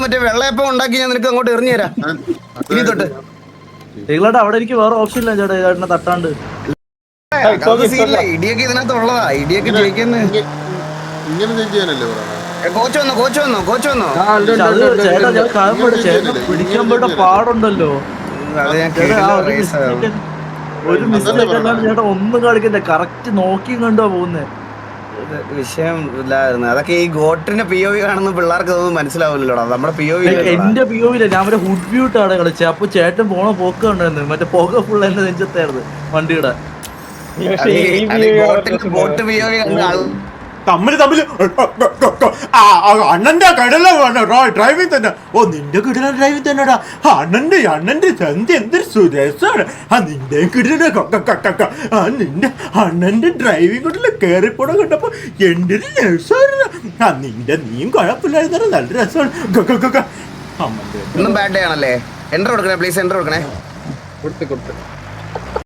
മറ്റേ വെള്ളയപ്പം ഉണ്ടാക്കി ഞാൻ നിനക്ക് അങ്ങോട്ട് എറിഞ്ഞു തരാം ഇനി തൊട്ട്. നിങ്ങളായിട്ട് അവിടെ എനിക്ക് വേറെ ഓപ്ഷൻ ഇല്ല ചേട്ടാ, ചേട്ടനെ തട്ടാണ്ട്. ഇടിയൊക്കെ ഇതിനകത്ത് ഉള്ളതാ, ഇടിയൊക്കെ ജയിക്കുന്ന. കോച്ച് വന്നോ ചേട്ടാ ഞാൻ കാണുമ്പോഴേ ചേട്ടൻ പിടിക്കാൻ പോയിട്ട് പാടുണ്ടല്ലോ. ഒരു മിസ്റ്റേക്ക് അല്ലാണ്ട് ചേട്ടാ ഒന്നും കളിക്കണ്ട, കറക്റ്റ് നോക്കിയും കണ്ടോ പോകുന്നേ. വിഷയം ഇല്ലായിരുന്നു. അതൊക്കെ ഈ ഗോട്ടിന്റെ POV കാണുന്ന പിള്ളേർക്ക് അതൊന്നും മനസ്സിലാവില്ലല്ലോടാ. നമ്മുടെ POV എന്റെ POV ഇല്ല, ഞാൻ മറ്റേ ഹുഡ് വ്യൂ ഇട്ടാണ് കളിച്ചത്. അപ്പൊ ചേട്ടൻ പോണ പോക്ക് കണ്ടായിരുന്നു, മറ്റേ പുക ഫുള്ള് എന്റെ നെഞ്ചത്തായിരുന്നു വണ്ടിയുടെ. ബോട്ട് POV കണ്ട തമ്മില് അണ്ണന്റെ കടല ഡ്രൈവിംഗ് തന്നെ. ഓ നിന്റെ കിടല ഡ്രൈവിംഗ് തന്നെടാ. അണ്ണന്റെ ചന്തി എന്തൊരു സുരേഷാണ്. നിന്റെ കിടല നിന്റെ അണ്ണന്റെ ഡ്രൈവിംഗ് കൊണ്ടല്ല കേറിപ്പോണ കണ്ടപ്പോ എന്റെ ഒരു രസമായിരുന്നു. നീയും കുഴപ്പമില്ലായിരുന്ന നല്ല രസമാണ്. ഒന്നും ബാഡ് ഡേ ആണല്ലേ. എൻട്രി കൊടുക്കണേ പ്ലീസ്, എൻട്രി കൊടുക്കണേ. കൊടുത്ത്